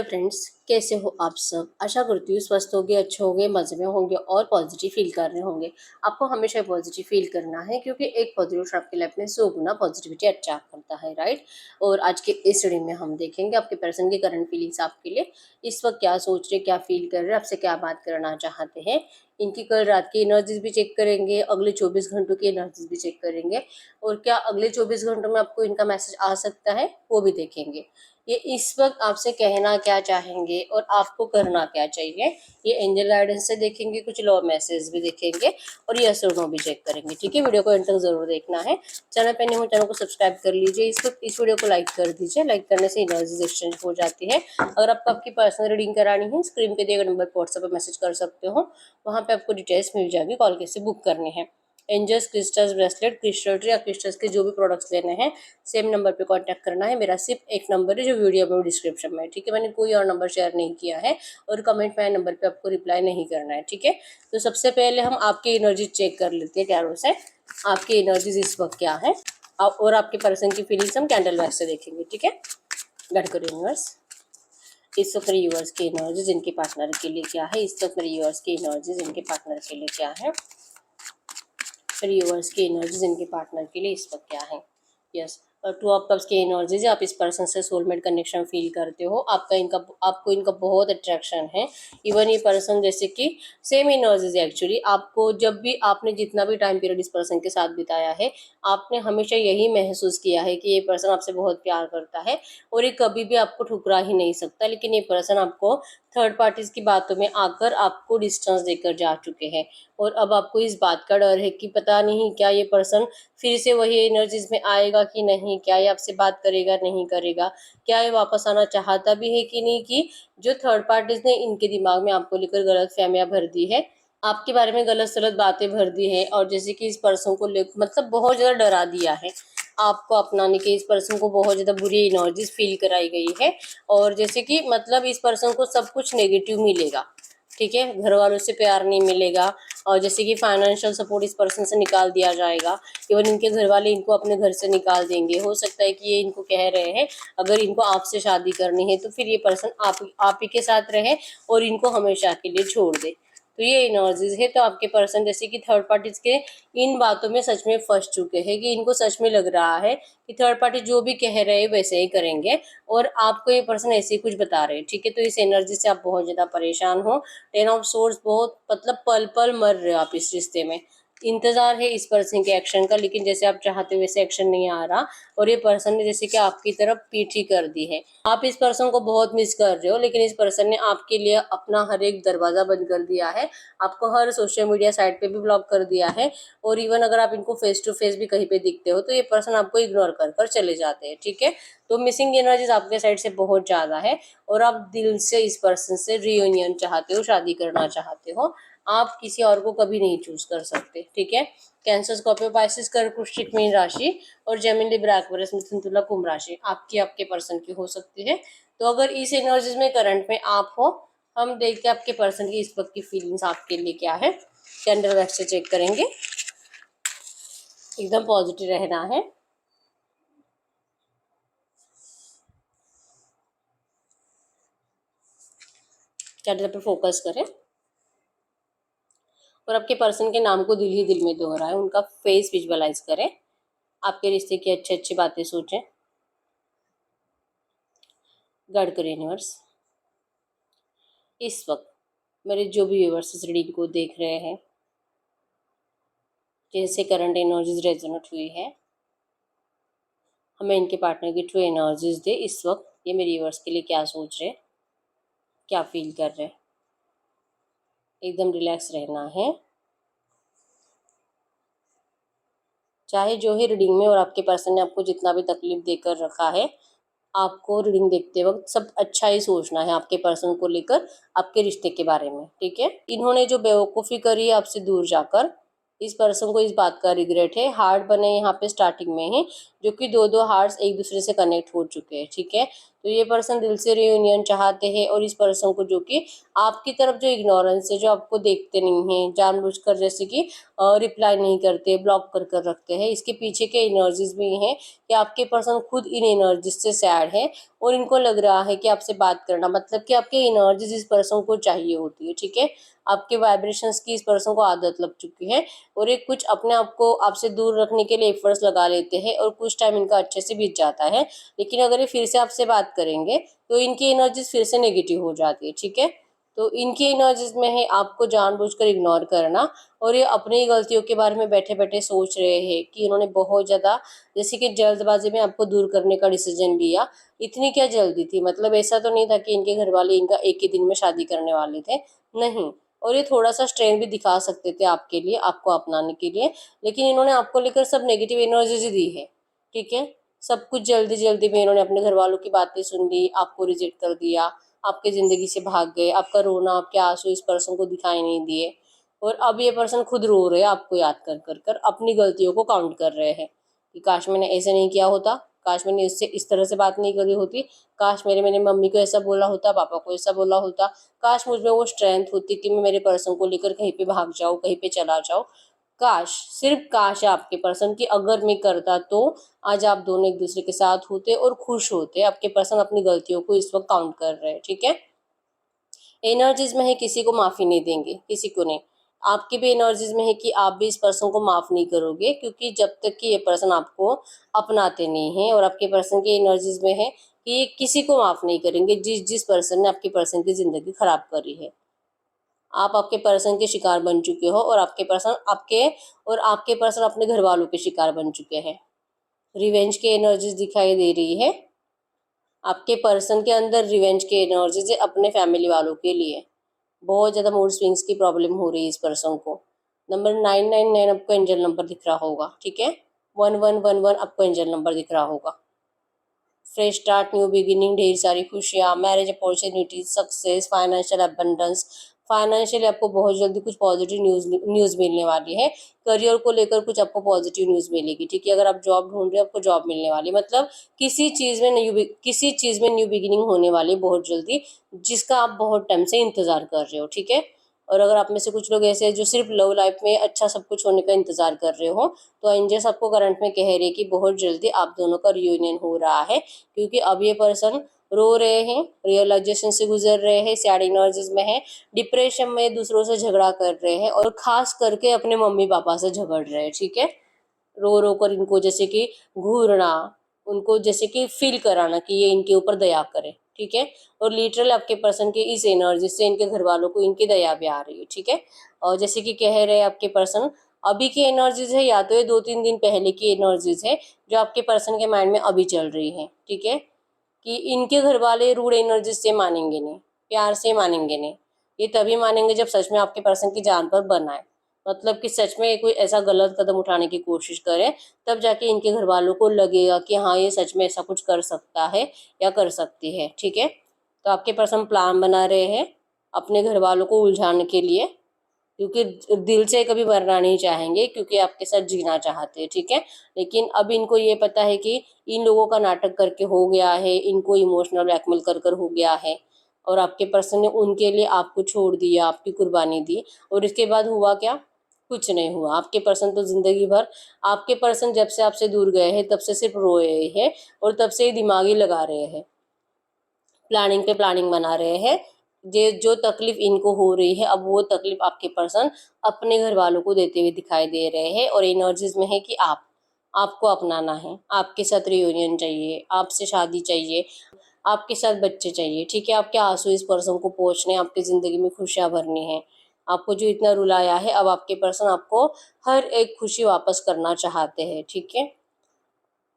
Hello friends, कैसे हो आप सब। आशा करती हूँ स्वस्थ होंगे, अच्छे होंगे, मजे में होंगे और पॉजिटिव फील कर रहे होंगे। आपको हमेशा पॉजिटिव फील करना है क्योंकि एक पॉजिटिव आपकी लाइफ में 100 गुना पॉजिटिविटी अट्रैक्ट करता है, राइट। और आज के इस रीडिंग में हम देखेंगे आपके पर्सन की करंट फीलिंग्स आपके लिए इस वक्त क्या सोच रहे, क्या फील कर रहे, आपसे क्या बात करना चाहते हैं। इनकी कल रात की एनर्जीज भी चेक करेंगे, अगले 24 घंटों की एनर्जीज भी चेक करेंगे और क्या अगले 24 घंटों में आपको इनका मैसेज आ सकता है वो भी देखेंगे। ये इस वक्त आपसे कहना क्या चाहेंगे और आपको करना क्या चाहिए, ये एंजल गाइडेंस से देखेंगे, कुछ लॉ मैसेज भी देखेंगे और यस और नो भी चेक करेंगे। ठीक है, वीडियो को एंड तक जरूर देखना है। चैनल पे नहीं हो चैनल को सब्सक्राइब कर लीजिए। इस वीडियो को लाइक कर दीजिए। लाइक करने से एनर्जीज एक्सचेंज हो जाती है। अगर आपको आपकी पर्सनल रीडिंग करानी है, स्क्रीन पे दिए गए नंबर पर व्हाट्सएप पर मैसेज कर सकते हो। वहाँ पे आपको डिटेल्स मिल जाएगी, कॉल कैसे बुक करनी है। Angels crystals bracelet, crystal tree या क्रिस्टल्स के जो भी प्रोडक्ट्स लेने हैं सेम नंबर पे कांटेक्ट करना है। मेरा सिर्फ एक नंबर है जो वीडियो में डिस्क्रिप्शन में है। ठीक है, मैंने कोई और नंबर शेयर नहीं किया है और कमेंट में नंबर पे आपको रिप्लाई नहीं करना है। ठीक है, तो सबसे पहले हम आपकी एनर्जी चेक कर लेते हैं टैरो से। आपकी एनर्जीज इस वक्त क्या है और आपके पर्सन की फीलिंग्स हम कैंडल वैक्स से देखेंगे। ठीक है, गड करो यूनिवर्स, इस वक्त मेरे यूवर्स की एनर्जीज इनके पार्टनर के लिए क्या है। इस वक्त मेरे यूवर्स की एनर्जीज इनके पार्टनर के लिए क्या है। फिर यूवर्स की एनर्जीज इनके पार्टनर के लिए इस वक्त क्या है। यस, और टू ऑफ कप्स की एनर्जीज, आप इस पर्सन से सोलमेट कनेक्शन फील करते हो। आपको इनका बहुत अट्रैक्शन है। इवन ये पर्सन जैसे कि सेम एनर्जीज है एक्चुअली। आपको जब भी आपने जितना भी टाइम पीरियड इस पर्सन के साथ बिताया है, आपने हमेशा यही महसूस किया है कि ये पर्सन आपसे बहुत प्यार करता है और ये कभी भी आपको ठुकरा ही नहीं सकता। लेकिन ये पर्सन आपको थर्ड पार्टीज की बातों में आकर आपको डिस्टेंस देकर जा चुके हैं और अब आपको इस बात का डर है कि पता नहीं क्या ये पर्सन फिर से वही एनर्जीज में आएगा कि नहीं, क्या ये आपसे बात करेगा नहीं करेगा, क्या ये वापस आना चाहता भी है कि नहीं, कि जो थर्ड पार्टीज ने इनके दिमाग में आपको लेकर गलत फहमियां भर दी है, आपके बारे में गलत सलत बातें भर दी है और जैसे कि इस पर्सन को मतलब बहुत ज्यादा डरा दिया है। आपको अपनाने के इस पर्सन को बहुत ज्यादा बुरी एनर्जीज फील कराई गई है और जैसे कि मतलब इस पर्सन को सब कुछ नेगेटिव मिलेगा। ठीक है, घर वालों से प्यार नहीं मिलेगा और जैसे कि फाइनेंशियल सपोर्ट इस पर्सन से निकाल दिया जाएगा। इवन इनके घर वाले इनको अपने घर से निकाल देंगे। हो सकता है कि ये इनको कह रहे हैं अगर इनको आपसे शादी करनी है तो फिर ये पर्सन आप ही के साथ रहे और इनको हमेशा के लिए छोड़ दे। तो ये एनर्जीज है। तो आपके पर्सन जैसे कि थर्ड पार्टीज के इन बातों में सच में फंस चुके हैं कि इनको सच में लग रहा है कि थर्ड पार्टी जो भी कह रहे हैं वैसे ही करेंगे और आपको ये पर्सन ऐसे ही कुछ बता रहे हैं। ठीक है, तो इस एनर्जी से आप बहुत ज्यादा परेशान हो। 10 ऑफ सोर्स, बहुत मतलब पल पल मर रहे हो आप इस रिश्ते में। इंतजार है इस पर्सन के एक्शन का, लेकिन जैसे आप चाहते हो वैसे एक्शन नहीं आ रहा और ये पर्सन ने जैसे कि आपकी तरफ पीठी कर दी है। आप इस पर्सन को बहुत मिस कर रहे हो, लेकिन इस पर्सन ने आपके लिए अपना हर एक दरवाजा बंद कर दिया है। आपको हर सोशल मीडिया साइट पे भी ब्लॉक कर दिया है और इवन अगर आप इनको फेस टू फेस भी कहीं पे दिखते हो तो ये पर्सन आपको इग्नोर कर कर चले जाते हैं। ठीक है, तो मिसिंग एनर्जीज आपके साइड से बहुत ज्यादा है और आप दिल से इस पर्सन से रियूनियन चाहते हो, शादी करना चाहते हो। आप किसी और को कभी नहीं चूज कर सकते। ठीक है, कैंसर, स्कॉर्पियो, पाइसेस, कर्क, वृश्चिक, मीन राशि और जेमिनी, लिब्रा, एक्वेरियस, मिथुन, तुला, कुंभ राशि आपकी आपके पर्सन की हो सकती है। तो अगर इस एनर्जीज में करंट में आप हो, हम देखते हैं आपके पर्सन की इस वक्त की फीलिंग्स आपके लिए क्या है। कैंडल वैक्स से चेक करेंगे, एकदम पॉजिटिव रहना है। कैंडल पे फोकस करें और आपके पर्सन के नाम को दिल ही दिल में दोहराएं, उनका फेस विजुअलाइज करें, आपके रिश्ते की अच्छी अच्छी बातें सोचें। गाइड करें यूनिवर्स, इस वक्त मेरे जो भी व्यूअर्स इस रीडिंग को देख रहे हैं, जैसे करंट एनर्जीज रेजोनेट हुई है, हमें इनके पार्टनर की ट्रू एनर्जीज दे। इस वक्त ये मेरे व्यूअर्स के लिए क्या सोच रहे, क्या फील कर रहे। एकदम रिलैक्स रहना है। चाहे जो ही रीडिंग में और आपके पर्सन ने आपको जितना भी तकलीफ देकर रखा है, आपको रीडिंग देखते वक्त सब अच्छा ही सोचना है आपके पर्सन को लेकर, आपके रिश्ते के बारे में। ठीक है, इन्होंने जो बेवकूफ़ी करी है आपसे दूर जाकर, इस पर्सन को इस बात का रिग्रेट है। हार्ट बने यहाँ पे स्टार्टिंग में ही, जो कि दो दो हार्ट्स एक दूसरे से कनेक्ट हो चुके हैं। ठीक है, तो ये पर्सन दिल से रियूनियन चाहते हैं, और इस पर्सन को जो कि आपकी तरफ जो इग्नोरेंस है, जो आपको देखते नहीं हैं, जानबूझकर जैसे कि रिप्लाई नहीं करते, ब्लॉक कर कर रखते हैं, इसके पीछे के एनर्जीज भी हैं कि आपके पर्सन खुद इन एनर्जीज से सैड है, और इनको लग रहा है कि आपसे बात करना मतलब कि आपके एनर्जीज इस पर्सन को चाहिए होती है, ठीक है। आपके वाइब्रेशंस की इस पर्सन को आदत लग चुकी है, और ये कुछ अपने आप को आपसे दूर रखने के लिए एफर्ट्स लगा लेते हैं, और कुछ टाइम इनका अच्छे से बीत जाता है, लेकिन अगर ये फिर से आपसे बात करेंगे तो इनकी एनर्जीज फिर से नेगेटिव हो जाती है, ठीक है। तो इनकी एनर्जीज में है आपको जानबूझकर इग्नोर करना, और ये अपनी गलतियों के बारे में बैठे बैठे सोच रहे हैं कि इन्होंने बहुत ज़्यादा जैसे कि जल्दबाजी में आपको दूर करने का डिसीजन लिया। इतनी क्या जल्दी थी, मतलब ऐसा तो नहीं था कि इनके घर वाले इनका एक ही दिन में शादी करने वाले थे, नहीं। और ये थोड़ा सा स्ट्रेन भी दिखा सकते थे आपके लिए, आपको अपनाने के लिए, लेकिन इन्होंने आपको लेकर सब नेगेटिव एनर्जीज ही दी है, ठीक है। सब कुछ जल्दी जल्दी में इन्होंने अपने घर वालों की बातें सुन ली, आपको रिजेक्ट कर दिया, आपके ज़िंदगी से भाग गए, आपका रोना, आपके आंसू इस पर्सन को दिखाई नहीं दिए, और अब ये पर्सन खुद रो रहे हैं आपको याद कर कर कर, अपनी गलतियों को काउंट कर रहे हैं कि काश मैंने ऐसे नहीं किया होता, काश मैंने इससे इस तरह से बात नहीं करी होती, काश मेरे मैंने मम्मी को ऐसा बोला होता, पापा को ऐसा बोला होता, काश मुझ में वो स्ट्रेंथ होती कि मैं मेरे पर्सन को लेकर कहीं पे भाग जाऊँ, कहीं पे चला जाऊँ। काश, सिर्फ काश है आपके पर्सन की, अगर मैं करता तो आज आप दोनों एक दूसरे के साथ होते और खुश होते। आपके पर्सन अपनी गलतियों को इस वक्त काउंट कर रहे हैं, ठीक है। एनर्जीज में है किसी को माफ़ी नहीं देंगे, किसी को नहीं। आपकी भी एनर्जीज में है कि आप भी इस पर्सन को माफ़ नहीं करोगे, क्योंकि जब तक कि ये पर्सन आपको अपनाते नहीं हैं, और आपके पर्सन की एनर्जीज में है कि ये किसी को माफ़ नहीं करेंगे जिस जिस पर्सन ने आपके पर्सन की ज़िंदगी खराब करी है। आप आपके पर्सन के शिकार बन चुके हो, और आपके पर्सन अपने घर वालों के शिकार बन चुके हैं। रिवेंज की एनर्जीज दिखाई दे रही है, आपके पर्सन के अंदर रिवेंज की एनर्जीज है अपने फैमिली वालों के लिए। बहुत ज़्यादा मूड स्विंग्स की प्रॉब्लम हो रही है इस पर्सन को। नंबर 999 आपको एंजल नंबर दिख रहा होगा, ठीक है। 1111 आपको एंजल नंबर दिख रहा होगा। फ्रेश स्टार्ट, न्यू बिगिनिंग, ढेर सारी खुशियाँ, marriage opportunities, success, financial abundance. Financially आपको बहुत जल्दी कुछ पॉजिटिव न्यूज़ मिलने वाली है। करियर को लेकर कुछ आपको पॉजिटिव न्यूज़ मिलेगी, ठीक है। अगर आप जॉब ढूंढ रहे हो, आपको जॉब मिलने वाली, मतलब किसी चीज़ में न्यू बिगिनिंग होने वाली बहुत जल्दी, जिसका आप बहुत टाइम से इंतज़ार कर रहे हो, ठीक है। और अगर आप में से कुछ लोग ऐसे हैं जो सिर्फ लव लाइफ में अच्छा सब कुछ होने का इंतजार कर रहे हो, तो एंजल्स आपको करंट में कह रहे हैं कि बहुत जल्दी आप दोनों का रियूनियन हो रहा है, क्योंकि अब ये पर्सन रो रहे हैं, रियलाइजेशन से गुजर रहे हैं, सैड एनर्जीज में है, डिप्रेशन में, दूसरों से झगड़ा कर रहे हैं, और खास करके अपने मम्मी पापा से झगड़ रहे हैं, ठीक है। रो रो कर इनको जैसे कि घूरना, उनको जैसे कि फील कराना कि ये इनके ऊपर दया करे, ठीक है। और लिटरल आपके पर्सन के इस एनर्जी से इनके घर वालों को इनकी दया भी आ रही है, ठीक है। और जैसे कि कह रहे हैं आपके पर्सन, अभी की एनर्जीज है या तो ये 2-3 दिन पहले की एनर्जीज है जो आपके पर्सन के माइंड में अभी चल रही है, ठीक है। कि इनके घर वाले रूड एनर्जी से मानेंगे नहीं, प्यार से मानेंगे नहीं। ये तभी मानेंगे जब सच में आपके पर्सन की जान पर बन आए, मतलब कि सच में कोई ऐसा गलत कदम उठाने की कोशिश करे, तब जाके इनके घर वालों को लगेगा कि हाँ, ये सच में ऐसा कुछ कर सकता है या कर सकती है, ठीक है। तो आपके पर्सन प्लान बना रहे हैं अपने घर वालों को उलझाने के लिए, क्योंकि दिल से कभी मरना नहीं चाहेंगे, क्योंकि आपके साथ जीना चाहते हैं, ठीक है। लेकिन अब इनको ये पता है कि इन लोगों का नाटक करके हो गया है, इनको इमोशनल ब्लैकमेल कर कर हो गया है, और आपके पर्सन ने उनके लिए आपको छोड़ दिया, आपकी कुर्बानी दी, और इसके बाद हुआ क्या? कुछ नहीं हुआ। आपके पर्सन तो जिंदगी भर, आपके पर्सन जब से आपसे दूर गए हैं तब से सिर्फ रोए हैं, और तब से ही दिमाग ही लगा रहे हैं, प्लानिंग पे प्लानिंग बना रहे हैं। ये जो तकलीफ इनको हो रही है, अब वो तकलीफ आपके पर्सन अपने घर वालों को देते हुए दिखाई दे रहे हैं, और एनर्जीज में है कि आपको अपनाना है, आपके साथ रियूनियन चाहिए, आपसे शादी चाहिए, आपके साथ बच्चे चाहिए, ठीक है। आपके आंसू इस पर्सन को पहुँचने, आपकी ज़िंदगी में खुशियाँ भरनी है। आपको जो इतना रुलाया है, अब आपके पर्सन आपको हर एक खुशी वापस करना चाहते हैं, ठीक है।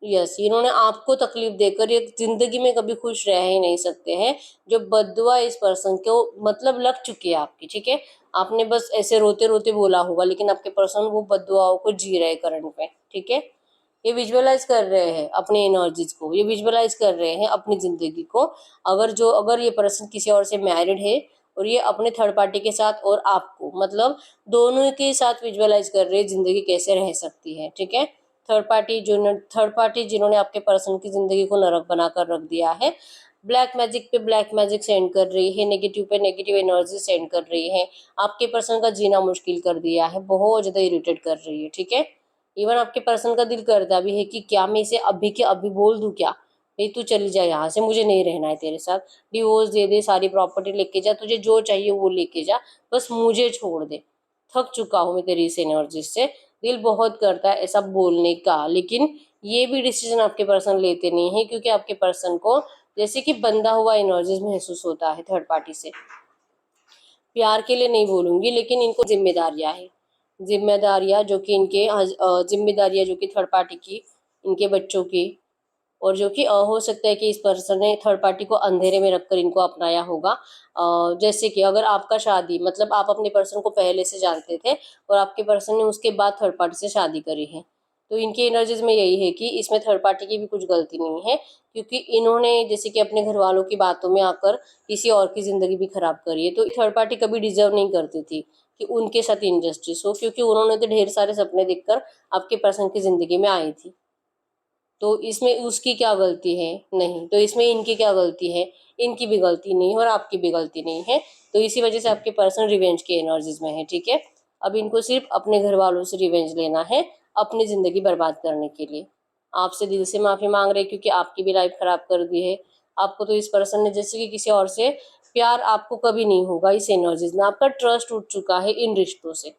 यस, इन्होंने आपको तकलीफ देकर ये जिंदगी में कभी खुश रह ही नहीं सकते हैं। जो बद्दुआ इस पर्सन को मतलब लग चुकी है आपकी, ठीक है। आपने बस ऐसे रोते रोते बोला होगा, लेकिन आपके पर्सन वो बद्दुआओं को जी रहे करंट में, ठीक है। ये विजुअलाइज कर रहे हैं अपनी एनर्जीज को, ये विजुअलाइज कर रहे हैं अपनी जिंदगी को। अगर ये पर्सन किसी और से मैरिड है, और ये अपने थर्ड पार्टी के साथ और आपको, मतलब दोनों के साथ विजुअलाइज कर रहे हैं जिंदगी कैसे रह सकती है, ठीक है। थर्ड पार्टी जिन्होंने आपके पर्सन की जिंदगी को नरक बनाकर रख दिया है, ब्लैक मैजिक पे ब्लैक मैजिक सेंड कर रही है, नेगेटिव पे नेगेटिव एनर्जी सेंड कर रही है, आपके पर्सन का जीना मुश्किल कर दिया है, बहुत ज़्यादा इरिटेट कर रही है, ठीक है। इवन आपके पर्सन का दिल करता भी है कि क्या मैं इसे अभी के अभी बोल दूं क्या, भाई तू चली जा यहाँ से, मुझे नहीं रहना है तेरे साथ, डिवोर्स दे दे, सारी प्रॉपर्टी लेके जा, तुझे जो चाहिए वो लेके जा, बस मुझे छोड़ दे, थक चुका हूँ मैं तेरी इस एनर्जी से। दिल बहुत करता है ऐसा बोलने का, लेकिन ये भी डिसीजन आपके पर्सन लेते नहीं है, क्योंकि आपके पर्सन को जैसे कि बंधा हुआ एनर्जीज महसूस होता है थर्ड पार्टी से। प्यार के लिए नहीं बोलूंगी, लेकिन इनको जिम्मेदारियां है, जिम्मेदारियां जो कि इनके जिम्मेदारियां जो कि थर्ड पार्टी की, इनके बच्चों की, और जो कि हो सकता है कि इस पर्सन ने थर्ड पार्टी को अंधेरे में रखकर इनको अपनाया होगा। जैसे कि अगर आपका शादी, मतलब आप अपने पर्सन को पहले से जानते थे और आपके पर्सन ने उसके बाद थर्ड पार्टी से शादी करी है, तो इनकी एनर्जीज में यही है कि इसमें थर्ड पार्टी की भी कुछ गलती नहीं है, क्योंकि इन्होंने जैसे कि अपने घर वालों की बातों में आकर किसी और की जिंदगी भी खराब करी है। तो थर्ड पार्टी कभी डिजर्व नहीं करती थी कि उनके साथ इनजस्टिस हो, क्योंकि उन्होंने तो ढेर सारे सपने देखकर आपके पर्सन की जिंदगी में आई थी। तो इसमें उसकी क्या गलती है? नहीं। तो इसमें इनकी क्या गलती है? इनकी भी गलती नहीं है और आपकी भी गलती नहीं है। तो इसी वजह से आपके पर्सन रिवेंज के एनर्जीज में है, ठीक है। अब इनको सिर्फ अपने घर वालों से रिवेंज लेना है, अपनी जिंदगी बर्बाद करने के लिए। आपसे दिल से माफी मांग रहे, क्योंकि आपकी भी लाइफ खराब कर दी है। आपको तो इस पर्सन ने जैसे कि किसी और से प्यार आपको कभी नहीं होगा इस एनर्जीज में, आपका ट्रस्ट उठ चुका है इन रिश्तों से।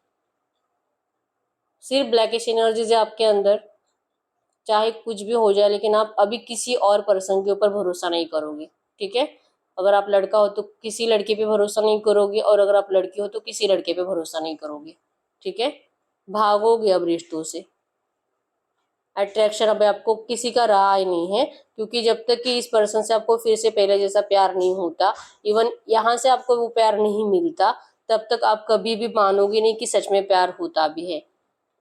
सिर्फ ब्लैकिश एनर्जीज है आपके अंदर, चाहे कुछ भी हो जाए, लेकिन आप अभी किसी और पर्सन के ऊपर भरोसा नहीं करोगे, ठीक है। अगर आप लड़का हो तो किसी लड़के पे भरोसा नहीं करोगे, और अगर आप लड़की हो तो किसी लड़के पे भरोसा नहीं करोगे, ठीक है। भागोगे अब रिश्तों से। अट्रैक्शन अब आपको किसी का रहा ही नहीं है, क्योंकि जब तक कि इस पर्सन से आपको फिर से पहले जैसा प्यार नहीं होता, इवन यहाँ से आपको वो प्यार नहीं मिलता, तब तक आप कभी भी मानोगे नहीं कि सच में प्यार होता भी है।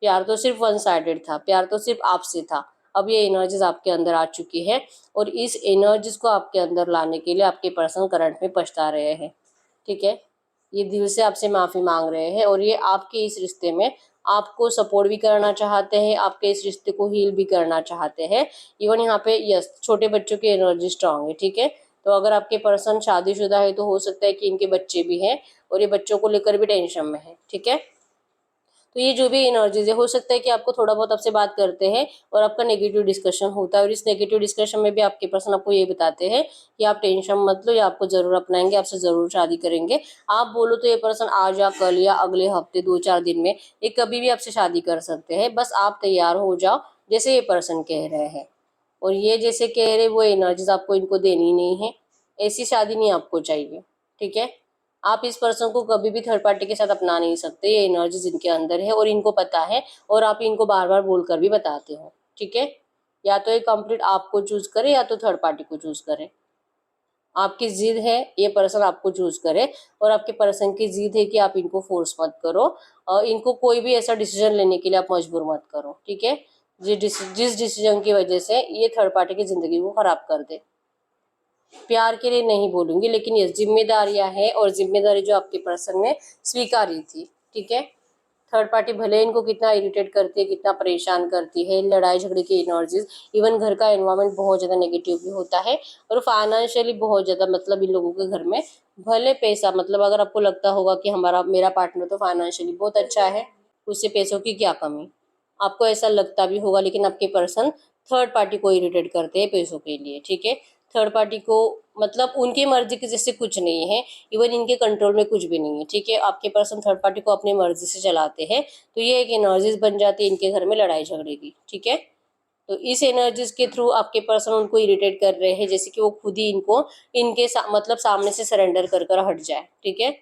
प्यार तो सिर्फ वन साइडेड था, प्यार तो सिर्फ आपसे था। अब ये एनर्जीज आपके अंदर आ चुकी है, और इस एनर्जीज को आपके अंदर लाने के लिए आपके पर्सन करंट में पछता रहे हैं, ठीक है। ये दिल से आपसे माफी मांग रहे हैं, और ये आपके इस रिश्ते में आपको सपोर्ट भी करना चाहते हैं, आपके इस रिश्ते को हील भी करना चाहते हैं। इवन यहाँ पे यस, छोटे बच्चों की एनर्जी स्ट्रांग है, ठीक है। तो अगर आपके पर्सन शादीशुदा है तो हो सकता है कि इनके बच्चे भी हैं, और ये बच्चों को लेकर भी टेंशन में है, ठीक है। तो ये जो भी एनर्जीज है, हो सकता है कि आपको थोड़ा बहुत आपसे बात करते हैं और आपका नेगेटिव डिस्कशन होता है, और इस नेगेटिव डिस्कशन में भी आपके पर्सन आपको ये बताते हैं कि आप टेंशन मत लो, ये आपको जरूर अपनाएंगे, आपसे जरूर शादी करेंगे। आप बोलो तो ये पर्सन आज या कल या अगले हफ्ते 2-4 दिन में ये कभी भी आपसे शादी कर सकते हैं, बस आप तैयार हो जाओ, जैसे ये पर्सन कह रहे हैं। और ये जैसे कह रहे, वो एनर्जीज आपको इनको देनी नहीं है, ऐसी शादी नहीं आपको चाहिए, ठीक है। आप इस पर्सन को कभी भी थर्ड पार्टी के साथ अपना नहीं सकते, ये एनर्जीज इनके अंदर है और इनको पता है, और आप इनको बार बार बोलकर भी बताते हो, ठीक है। या तो ये कंप्लीट आपको चूज करे, या तो थर्ड पार्टी को चूज करे। आपकी जिद है ये पर्सन आपको चूज करे, और आपके पर्सन की जिद है कि आप इनको फोर्स मत करो, और इनको कोई भी ऐसा डिसीजन लेने के लिए आप मजबूर मत करो, ठीक है। जिस डिसीजन की वजह से ये थर्ड पार्टी की जिंदगी को खराब कर दे। प्यार के लिए नहीं बोलूंगी, लेकिन ये जिम्मेदारियां हैं, और जिम्मेदारी जो आपके पर्सन ने स्वीकारी थी, ठीक है। थर्ड पार्टी भले इनको कितना इरिटेट करती है, कितना परेशान करती है, लड़ाई झगड़े की एनर्जीज, इवन घर का एनवायरनमेंट बहुत ज़्यादा नेगेटिव भी होता है, और फाइनेंशियली बहुत ज़्यादा, मतलब इन लोगों के घर में भले पैसा, मतलब अगर आपको लगता होगा कि हमारा मेरा पार्टनर तो फाइनेंशियली बहुत अच्छा है, उससे पैसों की क्या कमी, आपको ऐसा लगता भी होगा, लेकिन आपके पर्सन थर्ड पार्टी को इरिटेट करते हैं पैसों के लिए, ठीक है। थर्ड पार्टी को, मतलब उनकी मर्जी के जैसे कुछ नहीं है, इवन इनके कंट्रोल में कुछ भी नहीं है, ठीक है। आपके पर्सन थर्ड पार्टी को अपनी मर्जी से चलाते हैं, तो ये एक एनर्जीज बन जाती है इनके घर में लड़ाई झगड़े की, ठीक है। तो इस एनर्जीज के थ्रू आपके पर्सन उनको इरिटेट कर रहे हैं, जैसे कि वो खुद ही इनको मतलब सामने से सरेंडर कर कर हट जाए, ठीक है।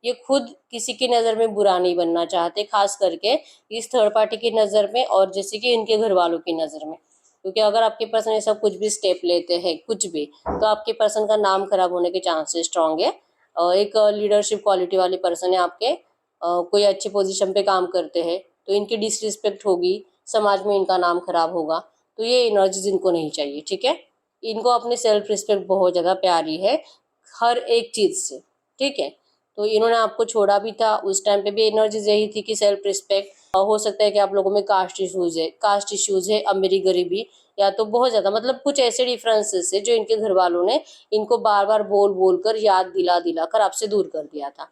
ये खुद किसी की नज़र में बुरा नहीं बनना चाहते, खास करके इस थर्ड पार्टी की नज़र में, और जैसे कि इनके घर वालों की नज़र में, क्योंकि अगर आपके पर्सन ऐसा कुछ भी स्टेप लेते हैं कुछ भी, तो आपके पर्सन का नाम खराब होने के चांसेस स्ट्रांग है। एक लीडरशिप क्वालिटी वाले पर्सन है आपके, कोई अच्छी पोजीशन पे काम करते हैं, तो इनकी डिसरिस्पेक्ट होगी, समाज में इनका नाम खराब होगा, तो ये एनर्जीज इनको नहीं चाहिए, ठीक है। इनको अपनी सेल्फ रिस्पेक्ट बहुत ज़्यादा प्यारी है, हर एक चीज़ से, ठीक है। तो इन्होंने आपको छोड़ा भी था, उस टाइम पे भी एनर्जीज यही थी कि सेल्फ रिस्पेक्ट। हो सकता है कि आप लोगों में कास्ट इश्यूज है, अमीरी गरीबी, या तो बहुत ज्यादा मतलब कुछ ऐसे डिफरेंसेस है जो इनके घर वालों ने इनको बार बार बोल बोल कर याद दिला दिला कर आपसे दूर कर दिया था।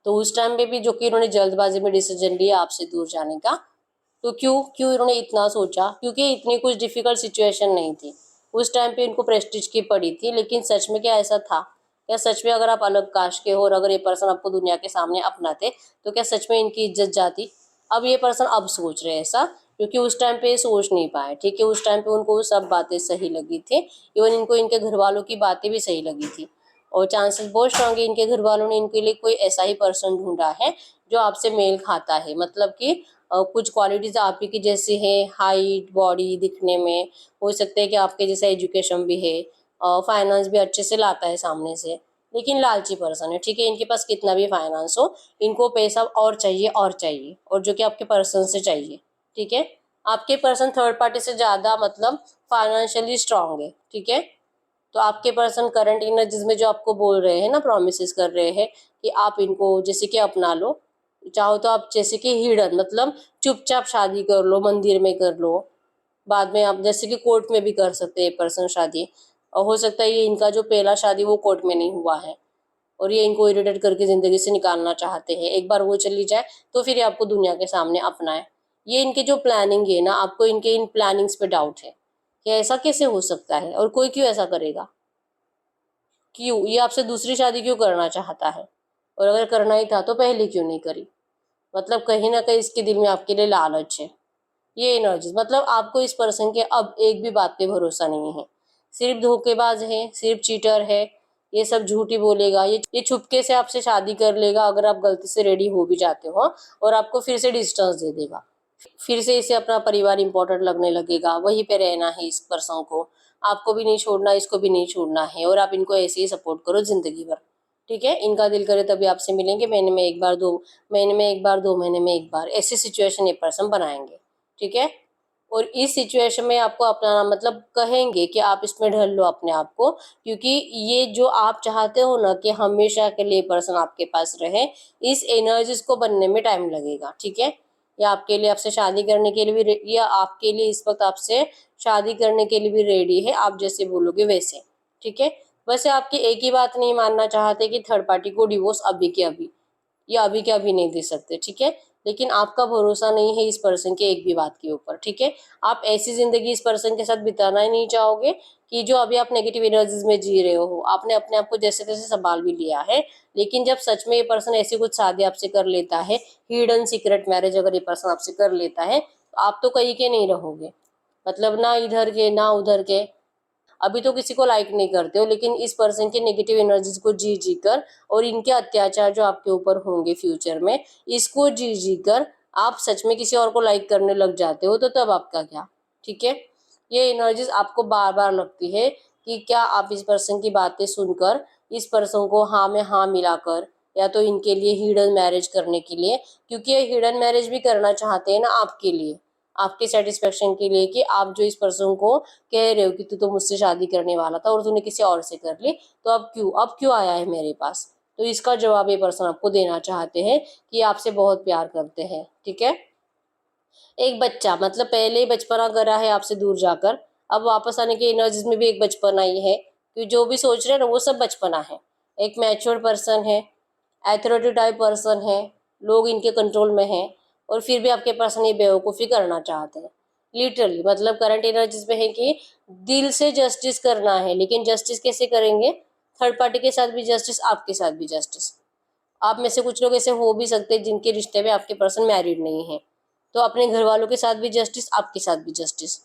तो उस टाइम पे भी जो कि इन्होंने जल्दबाजी में डिसीजन लिया आपसे दूर जाने का। तो क्यों क्यों इन्होंने इतना सोचा? क्योंकि इतनी कुछ डिफिकल्ट सिचुएशन नहीं थी उस टाइम पे, इनको प्रेस्टीज की पड़ी थी। लेकिन सच में क्या ऐसा था? क्या सच में अगर आप अलग कास्ट के हो और अगर ये पर्सन आपको दुनिया के सामने अपनाते तो क्या सच में इनकी इज्जत जाती? अब ये पर्सन अब सोच रहे हैं ऐसा, क्योंकि उस टाइम पे ये सोच नहीं पाए। ठीक है, उस टाइम पे उनको वो सब बातें सही लगी थी, इवन इनको इनके घर वालों की बातें भी सही लगी थी। और चांसेस बहुत स्ट्रांग है इनके घर वालों ने इनके लिए कोई ऐसा ही पर्सन ढूंढा है जो आपसे मेल खाता है। मतलब कि कुछ क्वालिटीज आप ही की जैसी है, हाइट, बॉडी दिखने में, हो सकता है कि आपके जैसा एजुकेशन भी है, फाइनेंस भी अच्छे से लाता है सामने से, लेकिन लालची पर्सन है। ठीक है, इनके पास कितना भी फाइनेंस हो, इनको पैसा और चाहिए और चाहिए, और जो कि आपके पर्सन से चाहिए। ठीक है, आपके पर्सन थर्ड पार्टी से ज्यादा मतलब फाइनेंशियली स्ट्रांग है। ठीक है, तो आपके पर्सन करंट एनर्जीज में जो आपको बोल रहे हैं ना, प्रोमिस कर रहे हैं कि आप इनको जैसे कि अपना लो, चाहो तो आप जैसे कि हिडन मतलब चुपचाप शादी कर लो, मंदिर में कर लो, बाद में आप जैसे कि कोर्ट में भी कर सकते हैं पर्सन शादी। और हो सकता है ये इनका जो पहला शादी वो कोर्ट में नहीं हुआ है और ये इनको इरिटेट करके जिंदगी से निकालना चाहते हैं। एक बार वो चली जाए तो फिर ये आपको दुनिया के सामने अपनाए। ये इनके जो प्लानिंग है ना, आपको इनके इन प्लानिंग्स पे डाउट है कि ऐसा कैसे हो सकता है और कोई क्यों ऐसा करेगा? क्यों ये आपसे दूसरी शादी क्यों करना चाहता है? और अगर करना ही था तो पहले क्यों नहीं करी? मतलब कहीं ना कहीं इसके दिल में आपके लिए लालच है। ये एनर्जीज मतलब आपको इस पर्सन के अब एक भी बात पे भरोसा नहीं है। सिर्फ धोखेबाज है, सिर्फ चीटर है, ये सब झूठी बोलेगा, ये चुपके से आपसे शादी कर लेगा अगर आप गलती से रेडी हो भी जाते हो, और आपको फिर से डिस्टेंस दे देगा। फिर से इसे अपना परिवार इंपॉर्टेंट लगने लगेगा, वहीं पे रहना है इस पर्सन को, आपको भी नहीं छोड़ना, इसको भी नहीं छोड़ना है, और आप इनको ऐसे ही सपोर्ट करो जिंदगी भर। ठीक है, इनका दिल करे तभी आपसे मिलेंगे, महीने में एक बार, 2 महीने में एक बार, 2 महीने में एक बार, ऐसी सिचुएशन ये पर्सन बनाएंगे। ठीक है, और इस सिचुएशन में आपको अपना मतलब कहेंगे कि आप इसमें ढल लो अपने आप को, क्योंकि ये जो आप चाहते हो ना कि हमेशा के लिए पर्सन आपके पास रहे, इस एनर्जीज को बनने में टाइम लगेगा। ठीक है, या आपके लिए आपसे शादी करने के लिए भी या आपके लिए इस वक्त आपसे शादी करने के लिए भी रेडी है, आप जैसे बोलोगे वैसे। ठीक है, वैसे आपकी एक ही बात नहीं मानना चाहते कि थर्ड पार्टी को डिवोर्स अभी के अभी, या अभी के अभी नहीं दे सकते। ठीक है, लेकिन आपका भरोसा नहीं है इस पर्सन के एक भी बात के ऊपर। ठीक है, आप ऐसी जिंदगी इस पर्सन के साथ बिताना ही नहीं चाहोगे कि जो अभी आप नेगेटिव एनर्जीज में जी रहे हो। आपने अपने आप को जैसे तैसे संभाल भी लिया है, लेकिन जब सच में ये पर्सन ऐसी कुछ शादी आपसे कर लेता है, हिडन सीक्रेट मैरिज अगर ये पर्सन आपसे कर लेता है, तो आप तो कहीं के नहीं रहोगे। मतलब ना इधर के ना उधर के। अभी तो किसी को लाइक नहीं करते हो, लेकिन इस पर्सन की नेगेटिव एनर्जीज को जी जी कर और इनके अत्याचार जो आपके ऊपर होंगे फ्यूचर में, इसको जी जी कर आप सच में किसी और को लाइक करने लग जाते हो, तो तब आपका क्या? ठीक है, ये एनर्जीज आपको बार बार लगती है कि क्या आप इस पर्सन की बातें सुनकर इस पर्सन को हाँ में हाँ मिलाकर, या तो इनके लिए हिडन मैरिज करने के लिए, क्योंकि ये हिडन मैरिज भी करना चाहते हैं ना आपके लिए, आपके सेटिस्फेक्शन के लिए, कि आप जो इस पर्सन को कह रहे हो कि तू तो मुझसे शादी करने वाला था और तूने किसी और से कर ली, तो अब क्यों आया है मेरे पास? तो इसका जवाब ये पर्सन आपको देना चाहते हैं कि आपसे बहुत प्यार करते हैं। ठीक है, एक बच्चा मतलब पहले ही बचपना करा है आपसे दूर जाकर, अब वापस आने की एनर्जीज में भी एक बचपना ही है, कि जो भी सोच रहे हैं ना वो सब बचपना है। एक मैच्योर पर्सन है, अथॉरिटी टाइप पर्सन है, लोग इनके कंट्रोल में है, और फिर भी आपके पर्सन ये बेवकूफ़ी करना चाहते हैं। लिटरली मतलब करंट एनर्जीज में है कि दिल से जस्टिस करना है, लेकिन जस्टिस कैसे करेंगे? थर्ड पार्टी के साथ भी जस्टिस, आपके साथ भी जस्टिस। आप में से कुछ लोग ऐसे हो भी सकते हैं जिनके रिश्ते में आपके पर्सन मैरिड नहीं है, तो अपने घर वालों के साथ भी जस्टिस, आपके साथ भी जस्टिस।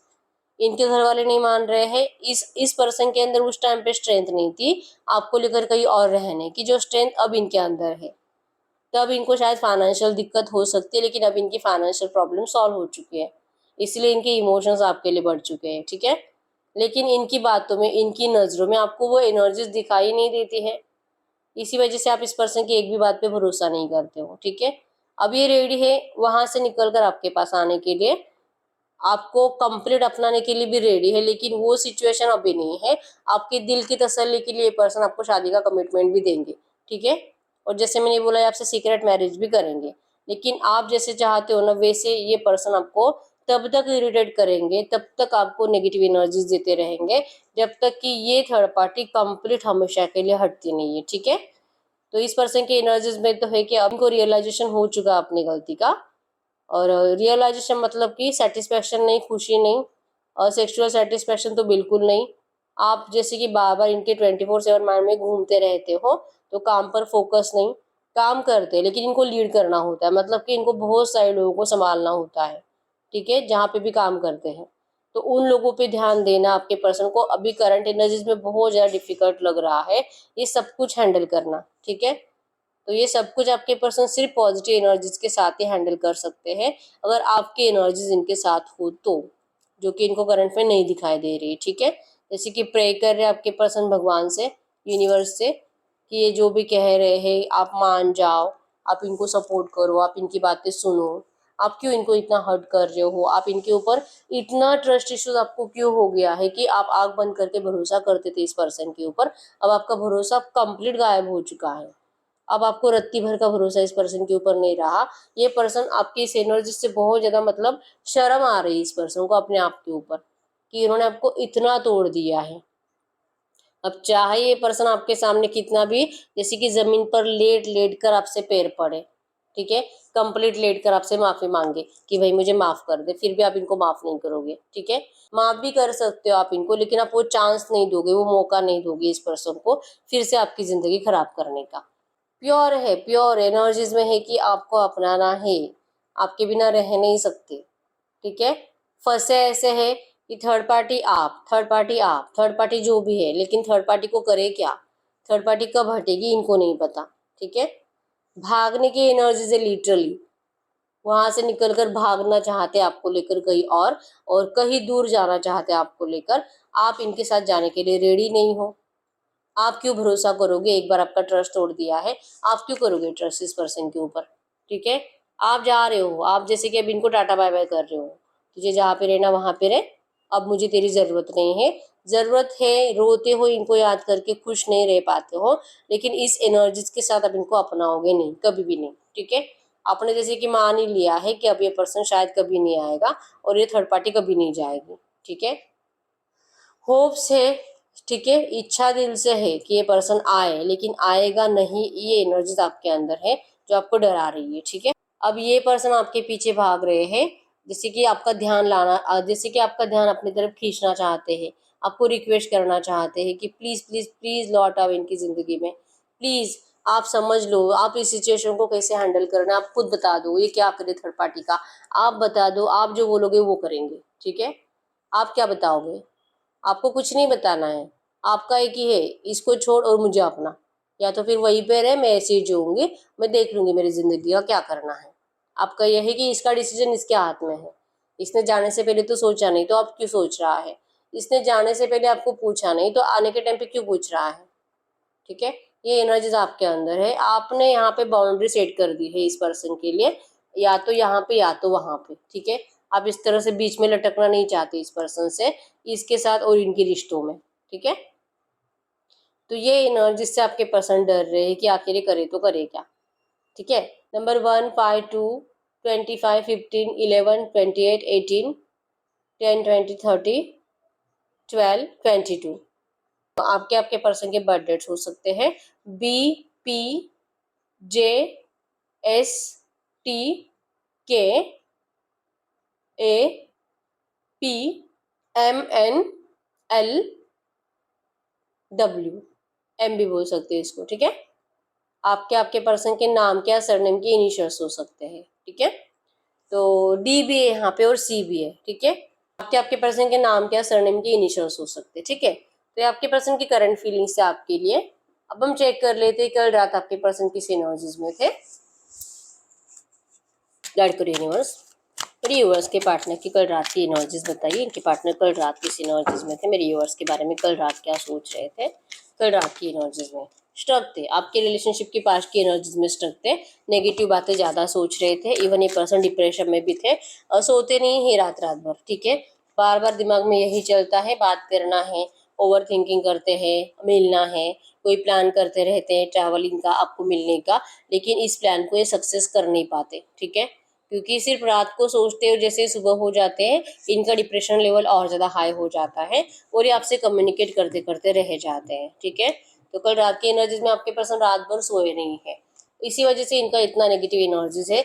इनके घर वाले नहीं मान रहे हैं, इस पर्सन के अंदर उस टाइम पे स्ट्रेंथ नहीं थी आपको लेकर कहीं और रहने की, जो स्ट्रेंथ अब इनके अंदर है। तब इनको शायद फाइनेंशियल दिक्कत हो सकती है, लेकिन अब इनकी फाइनेंशियल प्रॉब्लम सॉल्व हो चुकी है, इसलिए इनके इमोशंस आपके लिए बढ़ चुके हैं। ठीक है, लेकिन इनकी बातों में, इनकी नज़रों में आपको वो एनर्जीज दिखाई नहीं देती है, इसी वजह से आप इस पर्सन की एक भी बात पे भरोसा नहीं करते हो। ठीक है, अब ये रेडी है वहां से निकल कर आपके पास आने के लिए, आपको कंप्लीट अपनाने के लिए भी रेडी है, लेकिन वो सिचुएशन अभी नहीं है। आपके दिल की तसल्ली के लिए पर्सन आपको शादी का कमिटमेंट भी देंगे, ठीक है। और जैसे मैंने बोला ये आपसे सीक्रेट मैरिज भी करेंगे, लेकिन आप जैसे चाहते हो ना वैसे ये पर्सन आपको तब तक इरिटेट करेंगे, तब तक आपको नेगेटिव एनर्जीज देते रहेंगे, जब तक कि ये थर्ड पार्टी कंप्लीट हमेशा के लिए हटती नहीं है, ठीक है। तो इस पर्सन की एनर्जीज में तो है कि अब इनको रियलाइजेशन हो चुका अपनी गलती का, और रियलाइजेशन मतलब कि सेटिस्फेक्शन नहीं, खुशी नहीं, और सेक्सुअल सेटिस्फेक्शन तो बिल्कुल नहीं। आप जैसे कि बार बार इनके 24/7 माइंड में घूमते रहते हो, तो काम पर फोकस नहीं, काम करते हैं लेकिन इनको लीड करना होता है, मतलब कि इनको बहुत सारे लोगों को संभालना होता है, ठीक है, जहाँ पे भी काम करते हैं। तो उन लोगों पे ध्यान देना आपके पर्सन को अभी करंट एनर्जीज में बहुत ज़्यादा डिफिकल्ट लग रहा है, ये सब कुछ हैंडल करना, ठीक है। तो ये सब कुछ आपके पर्सन सिर्फ पॉजिटिव एनर्जीज के साथ ही हैंडल कर सकते हैं, अगर आपकी एनर्जीज इनके साथ हो तो, जो कि इनको करंट में नहीं दिखाई दे रही, ठीक है। जैसे कि प्रे कर रहे हैं आपके पर्सन भगवान से, यूनिवर्स से, कि ये जो भी कह रहे हैं आप मान जाओ, आप इनको सपोर्ट करो, आप इनकी बातें सुनो, आप क्यों इनको इतना हर्ट कर रहे हो, आप इनके ऊपर इतना ट्रस्ट इश्यूज आपको क्यों हो गया है कि आप आंख बंद करके भरोसा करते थे इस पर्सन के ऊपर, अब आपका भरोसा कंप्लीट गायब हो चुका है, अब आपको रत्ती भर का भरोसा इस पर्सन के ऊपर नहीं रहा। ये पर्सन आपकी इस एनर्जी से बहुत ज्यादा मतलब शर्म आ रही है इस पर्सन को अपने आप के ऊपर, कि इन्होंने आपको इतना तोड़ दिया है। अब चाहे ये पर्सन आपके सामने कितना भी जैसे कि जमीन पर लेट लेट कर आपसे पैर पड़े, ठीक है, कंप्लीट लेट कर आपसे माफी मांगे कि भाई मुझे माफ कर दे, फिर भी आप इनको माफ नहीं करोगे, ठीक है। माफ भी कर सकते हो आप इनको, लेकिन आप वो चांस नहीं दोगे, वो मौका नहीं दोगे इस पर्सन को फिर से आपकी जिंदगी खराब करने का। प्योर है, प्योर एनर्जीज में है कि आपको अपनाना है, आपके बिना रह नहीं सकते, ठीक है। फंसे ऐसे है कि थर्ड पार्टी आप, थर्ड पार्टी आप, थर्ड पार्टी जो भी है, लेकिन थर्ड पार्टी को करे क्या, थर्ड पार्टी कब हटेगी इनको नहीं पता, ठीक है। भागने की एनर्जी से लिटरली वहां से निकलकर भागना चाहते आपको लेकर कहीं और कहीं दूर जाना चाहते आपको लेकर, आप इनके साथ जाने के लिए रेडी नहीं हो। आप क्यों भरोसा करोगे, एक बार आपका ट्रस्ट तोड़ दिया है, आप क्यों करोगे ट्रस्ट इस पर्सन के ऊपर, ठीक है। आप जा रहे हो, आप जैसे कि अब इनको टाटा बाय बाय कर रहे हो, तुझे जहाँ पे रहना वहां पे रह, अब मुझे तेरी जरूरत नहीं है, जरूरत है, रोते हो इनको याद करके, खुश नहीं रह पाते हो, लेकिन इस एनर्जीज के साथ अब इनको अपनाओगे नहीं, कभी भी नहीं, ठीक है। आपने जैसे कि मान ही लिया है कि अब ये पर्सन शायद कभी नहीं आएगा और ये थर्ड पार्टी कभी नहीं जाएगी, ठीक है। होप्स है, ठीक है, इच्छा दिल से है कि ये पर्सन आए, लेकिन आएगा नहीं, ये एनर्जीज आपके अंदर है जो आपको डरा रही है, ठीक है। अब ये पर्सन आपके पीछे भाग रहे हैं, जैसे कि आपका ध्यान लाना, जैसे कि आपका ध्यान अपनी तरफ खींचना चाहते हैं, आपको रिक्वेस्ट करना चाहते हैं कि प्लीज प्लीज प्लीज लौट आओ इनकी जिंदगी में, प्लीज आप समझ लो, आप इस सिचुएशन को कैसे हैंडल करना, आप खुद बता दो ये क्या करे थर्ड पार्टी का, आप बता दो, आप जो बोलोगे वो करेंगे, ठीक है। आप क्या बताओगे, आपको कुछ नहीं बताना है, आपका एक ही है, इसको छोड़ और मुझे अपना, या तो फिर वहीं पे रहे, मैं ऐसे ही जीऊंगी, मैं देख लूंगी मेरी जिंदगी का क्या करना है। आपका यह है कि इसका डिसीजन इसके हाथ में है, इसने जाने से पहले तो सोचा नहीं, तो अब क्यों सोच रहा है, इसने जाने से पहले आपको पूछा नहीं, तो आने के टाइम पे क्यों पूछ रहा है, ठीक है। ये एनर्जीज आपके अंदर है, आपने यहाँ पे बाउंड्री सेट कर दी है इस पर्सन के लिए, या तो यहाँ पे या तो वहां पे, ठीक है। आप इस तरह से बीच में लटकना नहीं चाहते इस पर्सन से, इसके साथ और इनके रिश्तों में, ठीक है। तो ये एनर्जी से आपके पर्सन डर रहे हैं कि आखिर ये करे तो करे क्या, ठीक है। नंबर 1, 5, 2, 25, 15, 11, 28, 18, 10, 20, 30, 12, 22। आपके आपके पर्सन के बर्थ डेट्स हो सकते हैं BPJSTKAPMNLW, भी बोल सकते हैं इसको, ठीक है। आपके आपके पर्सन के नाम के या सरनेम के इनिशियल्स हो सकते हैं, ठीक है। तो डी भी है यहाँ पे और सी भी है, ठीक है। आपके आपके पर्सन के नाम के या सरनेम के इनिशियल्स हो सकते हैं, ठीक है। तो ये आपके पर्सन की करंट फीलिंग्स है आपके लिए। अब हम चेक कर लेते हैं कल रात आपके पर्सन किस एनर्जीज में थे। गाइड करो यूनिवर्स, मेरे यूवर्स के पार्टनर की कल रात की एनर्जीज बताइए, इनके पार्टनर कल रात किस एनर्जीज में थे, मेरे यूवर्स के बारे में कल रात क्या सोच रहे थे, कल रात की एनर्जीज में स्ट्रक थे, आपके रिलेशनशिप की पास्ट की एनर्जीज में स्ट्रक थे, नेगेटिव बातें ज़्यादा सोच रहे थे, इवन ये पर्सन डिप्रेशन में भी थे, और सोते नहीं है रात रात भर, ठीक है। बार बार दिमाग में यही चलता है, बात करना है, ओवर थिंकिंग करते हैं, मिलना है, कोई प्लान करते रहते हैं ट्रैवलिंग का, आपको मिलने का, लेकिन इस प्लान को ये सक्सेस कर नहीं पाते, ठीक है, क्योंकि सिर्फ रात को सोचते हो, जैसे सुबह हो जाते हैं इनका डिप्रेशन लेवल और ज़्यादा हाई हो जाता है और ये आपसे कम्युनिकेट करते करते रह जाते हैं, ठीक है। तो कल रात की एनर्जीज में आपके पर्सन रात भर सोए नहीं है, इसी वजह से इनका इतना नेगेटिव एनर्जीज है।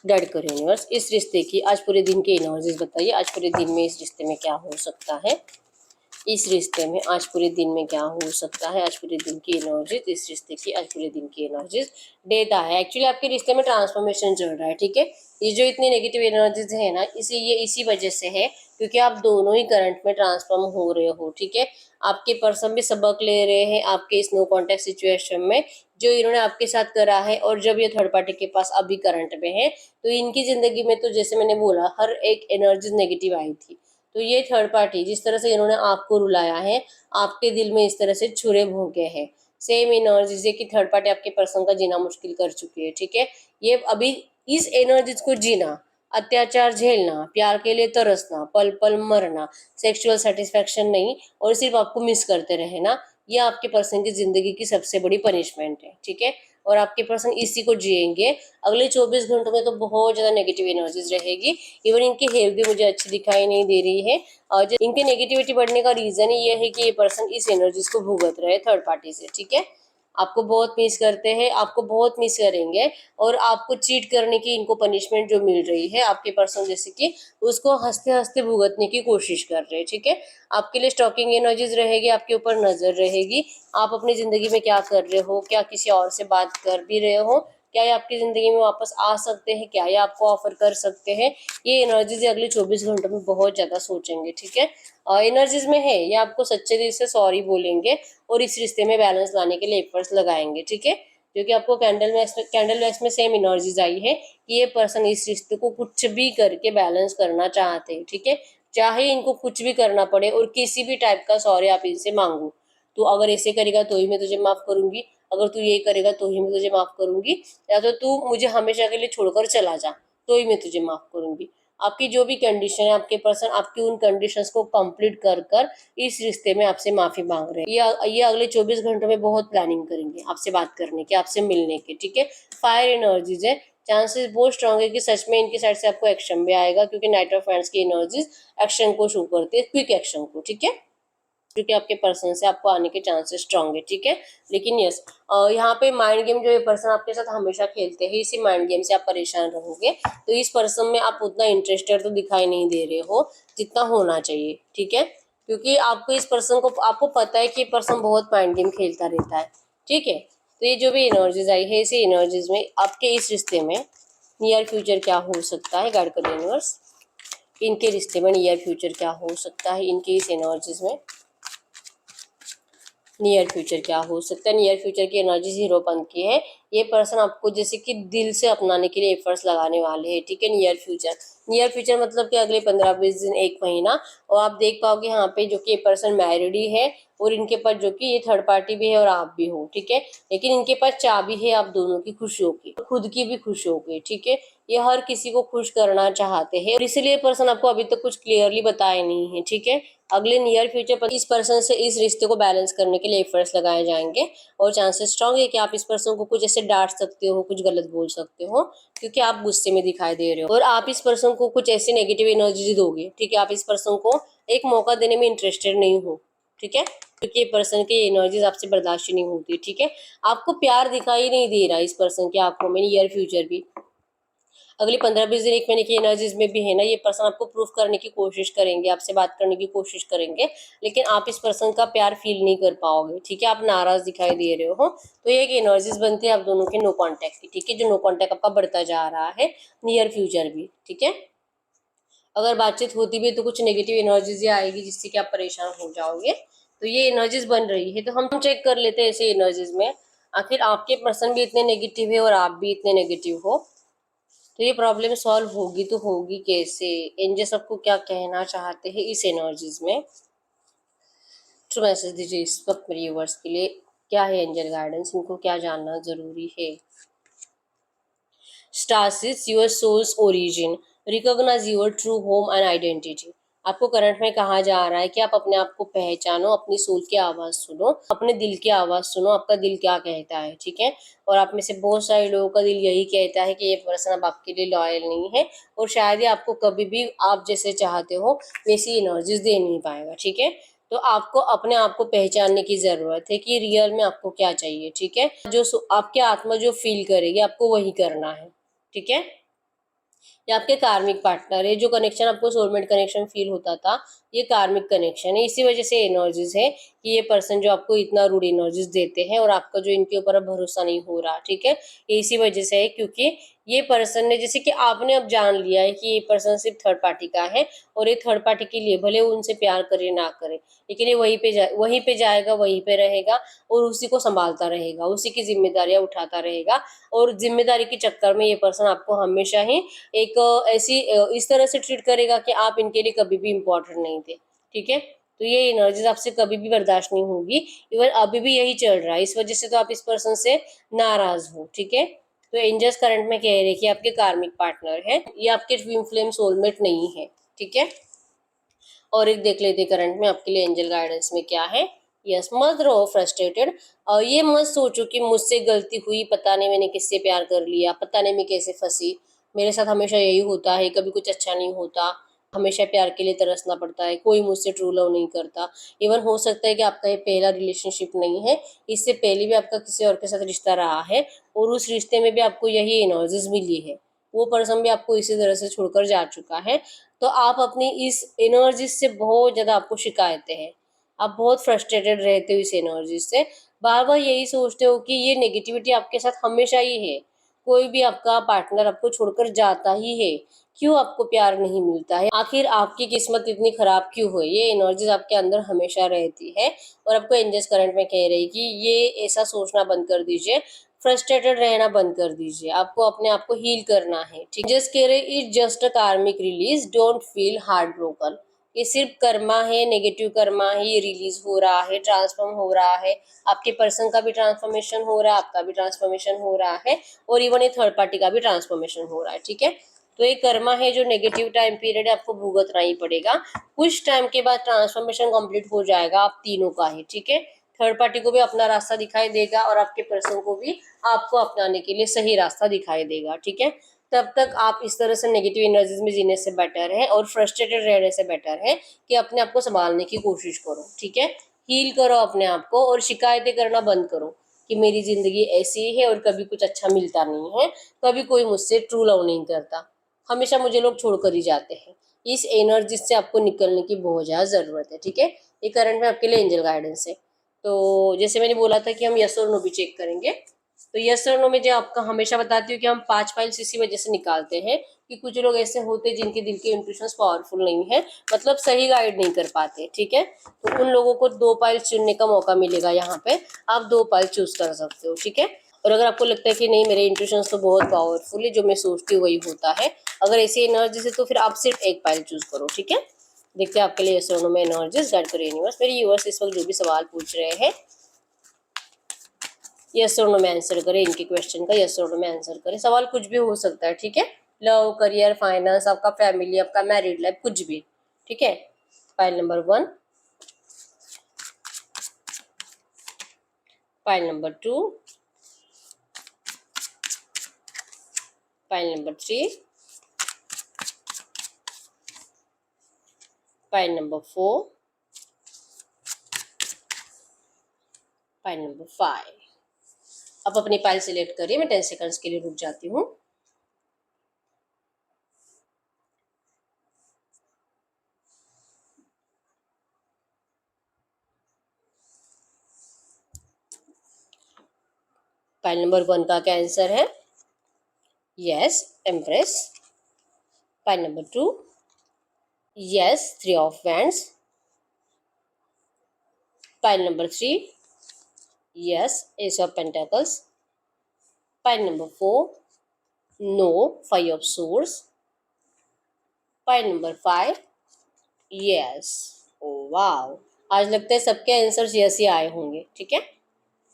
गाइड करो यूनिवर्स, इस रिश्ते की आज पूरे दिन की एनर्जीज बताइए, आज पूरे दिन में इस रिश्ते में क्या हो सकता है, इस रिश्ते में आज पूरे दिन में क्या हो सकता है, आज पूरे दिन की एनर्जीज, इस रिश्ते की आज पूरे दिन की एनर्जीज। देता है एक्चुअली आपके रिश्ते में ट्रांसफॉर्मेशन चल रहा है, ठीक है। ये जो इतनी नेगेटिव एनर्जीज है ना, इसी वजह से है क्योंकि आप दोनों ही करंट में ट्रांसफॉर्म हो रहे हो, ठीक है। आपके पर्सन भी सबक ले रहे हैं आपके इस नो कॉन्टेक्ट सिचुएशन में जो इन्होंने आपके साथ करा है, और जब ये थर्ड पार्टी के पास अभी करंट में है तो इनकी जिंदगी में तो जैसे मैंने बोला हर एक एनर्जी नेगेटिव आई थी। तो ये थर्ड पार्टी जिस तरह से इन्होंने आपको रुलाया है, आपके दिल में इस तरह से छुरे भोंके हैं, सेम एनर्जीज है कि थर्ड पार्टी आपके पर्सन का जीना मुश्किल कर चुकी है, ठीक है। ये अभी इस एनर्जीज को जीना, अत्याचार झेलना, प्यार के लिए तरसना, पल पल मरना, सेक्सुअल सेटिस्फेक्शन नहीं और सिर्फ आपको मिस करते रहना, ये आपके पर्सन की जिंदगी की सबसे बड़ी पनिशमेंट है, ठीक है। और आपके पर्सन इसी को जिएंगे। अगले 24 घंटों में तो बहुत ज्यादा नेगेटिव एनर्जीज रहेगी। इवन इनकी हेल्थ भी मुझे अच्छी दिखाई नहीं दे रही है, और जो इनके नेगेटिविटी बढ़ने का रीजन ही ये है कि ये पर्सन इस एनर्जीज को भुगत रहे थर्ड पार्टी से, ठीक है। आपको बहुत मिस करते हैं, आपको बहुत मिस करेंगे, और आपको चीट करने की इनको पनिशमेंट जो मिल रही है आपके पर्सन जैसे कि उसको हंसते हंसते भुगतने की कोशिश कर रहे हैं, ठीक है। आपके लिए स्टॉकिंग एनर्जीज रहेगी, आपके ऊपर नजर रहेगी, आप अपनी जिंदगी में क्या कर रहे हो, क्या किसी और से बात कर भी रहे हो, क्या ये आपकी जिंदगी में वापस आ सकते हैं, क्या ये आपको ऑफर कर सकते हैं, ये एनर्जीज अगले 24 घंटों में बहुत ज्यादा सोचेंगे, ठीक है। एनर्जीज में है ये आपको सच्चे दिल से सॉरी बोलेंगे और इस रिश्ते में बैलेंस लाने के लिए एफर्ट्स लगाएंगे, ठीक है। क्योंकि आपको कैंडल मैक्स में सेम एनर्जीज आई है कि ये पर्सन इस रिश्ते को कुछ भी करके बैलेंस करना चाहते हैं, ठीक है। चाहे इनको कुछ भी करना पड़े और किसी भी टाइप का सॉरी आप इनसे मांगो, तो अगर ऐसे करेगा तो ही मैं तुझे माफ करूंगी, अगर तू ये करेगा तो ही मैं तुझे माफ करूंगी, या तो तू मुझे हमेशा के लिए छोड़कर चला जा तो ही मैं तुझे माफ करूंगी। आपकी जो भी कंडीशन है आपके पर्सन आपकी उन कंडीशंस को कंप्लीट कर कर इस रिश्ते में आपसे माफी मांग रहे हैं। ये अगले 24 घंटों में बहुत प्लानिंग करेंगे आपसे बात करने के, आपसे मिलने के, ठीक है। फायर एनर्जीज है, चांसेस बहुत स्ट्रांग है कि सच में इनकी साइड से आपको एक्शन भी आएगा, क्योंकि नाइट ऑफ फ्रेंड्स की एनर्जीज एक्शन को शो करती है, क्विक एक्शन को, ठीक है। क्योंकि आपके पर्सन से आपको आने के चांसेस स्ट्रांग है, ठीक है। लेकिन यस, यहाँ पे माइंड गेम जो ये पर्सन आपके साथ हमेशा खेलते हैं, इसी माइंड गेम से आप परेशान रहोगे। तो इस पर्सन में आप उतना इंटरेस्टेड तो दिखाई नहीं दे रहे हो जितना होना चाहिए, ठीक है। क्योंकि आपको इस पर्सन को आपको पता है कि पर्सन बहुत माइंड गेम खेलता रहता है, ठीक है। तो ये जो भी एनर्जीज आई है इसी एनर्जीज में आपके इस रिश्ते में नियर फ्यूचर क्या हो सकता है, गाइड कर यूनिवर्स। इनके रिश्ते में नियर फ्यूचर क्या हो सकता है, इनके इस एनर्जीज में नियर फ्यूचर क्या हो सकता है। नियर फ्यूचर की एनर्जी हीरोपन की है, ये पर्सन आपको जैसे कि दिल से अपनाने के लिए एफर्ट्स लगाने वाले हैं, ठीक है। नियर फ्यूचर मतलब कि अगले 15-20 दिन, एक महीना, और आप देख पाओगे यहाँ पे जो कि ये पर्सन मैरिड ही है और इनके पास जो कि ये थर्ड पार्टी भी है और आप भी हो, ठीक है। लेकिन इनके पास चाबी है आप दोनों की खुशियों की, खुद की भी खुशियों की, ठीक है। ये हर किसी को खुश करना चाहते हैं और इसीलिए पर्सन आपको अभी तक कुछ क्लियरली बताया नहीं है, ठीक है। अगले नियर फ्यूचर पर इस पर्सन से इस रिश्ते को बैलेंस करने के लिए एफर्ट्स लगाए जाएंगे, और चांसेस स्ट्रांग है कि आप इस पर्सन को कुछ ऐसे डांट सकते हो, कुछ गलत बोल सकते हो, क्योंकि आप गुस्से में दिखाई दे रहे हो, और आप इस पर्सन को कुछ ऐसी नेगेटिव एनर्जी दोगे, ठीक है। आप इस पर्सन को एक मौका देने में इंटरेस्टेड नहीं हो, ठीक है, क्योंकि ये पर्सन की एनर्जीज आपसे बर्दाश्त नहीं होती, ठीक है। आपको प्यार दिखाई नहीं दे रहा इस पर्सन की आंखों में नियर फ्यूचर भी। अगले 15-20 दिन, एक महीने की एनर्जीज में भी है ना, ये पर्सन आपको प्रूफ करने की कोशिश करेंगे, आपसे बात करने की कोशिश करेंगे, लेकिन आप इस पर्सन का प्यार फील नहीं कर पाओगे, ठीक है। आप नाराज दिखाई दे रहे हो, तो ये एक एनर्जीज बनती है आप दोनों के नो कॉन्टैक्ट की, ठीक है। जो नो कॉन्टैक्ट आपका बढ़ता जा रहा है नियर फ्यूचर भी, ठीक है। अगर बातचीत होती भी है तो कुछ नेगेटिव एनर्जीज आएगी जिससे कि आप परेशान हो जाओगे। तो ये एनर्जीज बन रही है, तो हम चेक कर लेते हैं ऐसे एनर्जीज में आखिर आपके पर्सन भी इतने नेगेटिव है और आप भी इतने नेगेटिव हो, तो ये प्रॉब्लम सॉल्व होगी तो होगी कैसे। एंजल सबको क्या कहना चाहते हैं इस एनर्जीज में, ट्रू मैसेज दीजिए इस वक्त मेरे व्यूअर्स के लिए। क्या है एंजल गाइडेंस, इनको क्या जानना जरूरी है। स्टार सिस your soul's origin, recognise your true home and identity. आपको करंट में कहा जा रहा है कि आप अपने आप को पहचानो, अपनी सोल की आवाज़ सुनो, अपने दिल की आवाज़ सुनो, आपका दिल क्या कहता है, ठीक है। और आप में से बहुत सारे लोगों का दिल यही कहता है कि ये पर्सन अब आपके लिए लॉयल नहीं है, और शायद ही आपको कभी भी आप जैसे चाहते हो वैसी एनर्जीज दे नहीं पाएगा, ठीक है। तो आपको अपने आप को पहचानने की ज़रूरत है कि रियल में आपको क्या चाहिए, ठीक है। जो आपकी आत्मा जो फील करेगी आपको वही करना है, ठीक है। ये आपके कार्मिक पार्टनर है, जो कनेक्शन आपको सोलमेट कनेक्शन फील होता था, ये कार्मिक कनेक्शन है। इसी वजह से एनर्जीज है कि ये पर्सन जो आपको इतना रूड एनर्जीज देते हैं और आपका जो इनके ऊपर अब भरोसा नहीं हो रहा, ठीक है। ये इसी वजह से है क्योंकि ये पर्सन ने, जैसे कि आपने अब जान लिया है कि ये पर्सन सिर्फ थर्ड पार्टी का है, और ये थर्ड पार्टी के लिए भले वो उनसे प्यार करे ना करे, लेकिन ये वहीं पे जाएगा, वहीं पे रहेगा, और उसी को संभालता रहेगा, उसी की जिम्मेदारियां उठाता रहेगा। और जिम्मेदारी के चक्कर में ये पर्सन आपको हमेशा ही एक ऐसी इस तरह से ट्रीट करेगा कि आप इनके लिए कभी भी इम्पोर्टेंट नहीं थे, ठीक है। तो ये एनर्जीज आपसे कभी भी बर्दाश्त नहीं होगी। इवन अभी भी यही चल रहा है, इस वजह से तो आप इस पर्सन से नाराज हो, ठीक है। तो एंजल्स करंट में कह रहे हैं कि आपके कार्मिक पार्टनर है, ये आपके ट्विन फ्लेम सोलमेट नहीं है, ठीक है। और एक देख लेते करंट में आपके लिए एंजल गाइडेंस में क्या है। यस, मत रहो फ्रस्ट्रेटेड, और ये मत सोचो कि मुझसे गलती हुई, पता नहीं मैंने किससे प्यार कर लिया, पता नहीं मैं कैसे फंसी, मेरे साथ हमेशा यही होता है, कभी कुछ अच्छा नहीं होता, हमेशा प्यार के लिए तरसना पड़ता है, कोई मुझसे ट्रू लव नहीं करता। इवन हो सकता है कि आपका ये पहला रिलेशनशिप नहीं है, इससे पहले भी आपका किसी और के साथ रिश्ता रहा है, और उस रिश्ते में भी आपको यही एनर्जीज मिली है, वो पर्सन भी आपको इसी तरह से छोड़कर जा चुका है। तो आप अपनी इस एनर्जी से बहुत ज़्यादा, आपको शिकायतें हैं, आप बहुत फ्रस्ट्रेटेड रहते हो इस एनर्जी से, बार बार यही सोचते हो कि ये नेगेटिविटी आपके साथ हमेशा ही है, कोई भी आपका पार्टनर आपको छोड़कर जाता ही है, क्यों आपको प्यार नहीं मिलता है, आखिर आपकी किस्मत इतनी खराब क्यों है, ये एनर्जीज आपके अंदर हमेशा रहती है। और आपको एंजल्स करंट में कह रही कि ये ऐसा सोचना बंद कर दीजिए, फ्रस्ट्रेटेड रहना बंद कर दीजिए, आपको अपने आप को हील करना है, ठीक। जस्ट कह रहे इट जस्ट अ कार्मिक release, don't feel heart broken. ये सिर्फ कर्मा है, नेगेटिव कर्मा है, ये रिलीज हो रहा है, ट्रांसफॉर्म हो रहा है, आपके पर्सन का भी ट्रांसफॉर्मेशन हो रहा है, आपका भी ट्रांसफॉर्मेशन हो रहा है, और इवन ये थर्ड पार्टी का भी ट्रांसफॉर्मेशन हो रहा है, ठीक है। तो ये कर्मा है, जो नेगेटिव टाइम पीरियड है आपको भुगतना ही पड़ेगा, कुछ टाइम के बाद ट्रांसफॉर्मेशन कंप्लीट हो जाएगा आप तीनों का ही, ठीक है। थर्ड पार्टी को भी अपना रास्ता दिखाई देगा, और आपके पर्सन को भी आपको अपनाने के लिए सही रास्ता दिखाई देगा, ठीक है। तब तक आप इस तरह से नेगेटिव एनर्जीज में जीने से बेटर है, और फ्रस्ट्रेटेड रहने से बेटर है कि अपने आप को संभालने की कोशिश करो, ठीक है। हील करो अपने आप को, और शिकायतें करना बंद करो कि मेरी जिंदगी ऐसी है और कभी कुछ अच्छा मिलता नहीं है, कभी कोई मुझसे ट्रू लव नहीं करता, हमेशा मुझे लोग छोड़कर ही जाते हैं। इस एनर्जी से आपको निकलने की बहुत ज़्यादा ज़रूरत है, ठीक है। ये करंट में आपके लिए एंजल गाइडेंस है। तो जैसे मैंने बोला था कि हम यस और नो भी चेक करेंगे, तो यस और नो में जो आपका हमेशा बताती हूँ कि हम 5 फाइल्स इसी वजह से निकालते हैं कि कुछ लोग ऐसे होते हैं जिनके दिल के इंट्यूशंस पावरफुल नहीं है, मतलब सही गाइड नहीं कर पाते, ठीक है। तो उन लोगों को 2 फाइल्स चुनने का मौका मिलेगा यहाँ पे, आप 2 फाइल चूज कर सकते हो, ठीक है। और अगर आपको लगता है कि नहीं मेरे इंट्यूशंस तो बहुत पावरफुल है, जो मैं सोचती हूँ वही होता है, अगर ऐसी एनर्जी से, तो फिर आप सिर्फ 1 फाइल चूज करो, ठीक है। देखते हैं आपके लिए यस और नो में एनर्जीज गाइड करो यूनिवर्स। मेरे यूनिवर्स इस वक्त जो भी सवाल पूछ रहे हैं, यस और नो में आंसर करें, इनके क्वेश्चन का यस और नो में आंसर करें। सवाल कुछ भी हो सकता है, ठीक है। लव, करियर, फाइनेंस, आपका फैमिली, आपका मैरिड लाइफ, कुछ भी, ठीक है। File number 1, file number 2, file number 3, file number 4, file number 5। अब अपनी फाइल सिलेक्ट करिए, मैं 10 सेकंड्स के लिए रुक जाती हूँ। फाइल नंबर 1 का क्या आंसर है? Yes, empress. File number 2, yes, 3 of wands. File number 3, yes, ace of pentacles. File number 4, no, 5 of swords. File number 5, yes. Oh wow, आज लगता है सबके आंसर्स यस ही आए होंगे, ठीक है।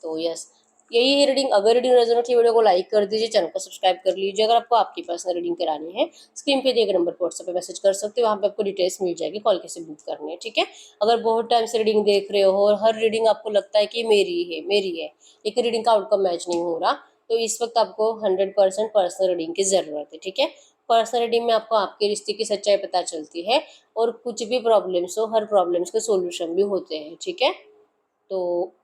तो यस, यही है रीडिंग। अगर रीडिंग रेजोनेट की वीडियो को लाइक कर दीजिए, चैनल को सब्सक्राइब कर लीजिए। अगर आपको आपकी पर्सनल रीडिंग करानी है, स्क्रीन पे दिए गए नंबर पर व्हाट्सएप पे मैसेज कर सकते हो, वहाँ पे आपको डिटेल्स मिल जाएगी, कॉल कैसे बुक करनी है, ठीक है। अगर बहुत टाइम से रीडिंग देख रहे हो और हर रीडिंग आपको लगता है कि मेरी है, लेकिन रीडिंग का आउटकम मैच नहीं हो रहा, तो इस वक्त आपको 100% पर्सनल रीडिंग की ज़रूरत है, ठीक है। पर्सनल रीडिंग में आपको आपके रिश्ते की सच्चाई पता चलती है, और कुछ भी प्रॉब्लम्स हो, हर प्रॉब्लम्स के सॉल्यूशन भी होते हैं, ठीक है। तो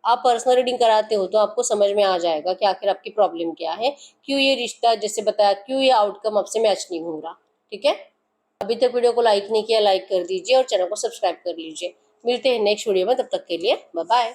आप पर्सनल रीडिंग कराते हो तो आपको समझ में आ जाएगा कि आखिर आपकी प्रॉब्लम क्या है, क्यों ये रिश्ता, जैसे बताया, क्यों ये आउटकम आपसे मैच नहीं हो रहा, ठीक है। अभी तक वीडियो को लाइक नहीं किया, लाइक कर दीजिए और चैनल को सब्सक्राइब कर लीजिए। मिलते हैं नेक्स्ट वीडियो में, तब तक के लिए बाय बाय।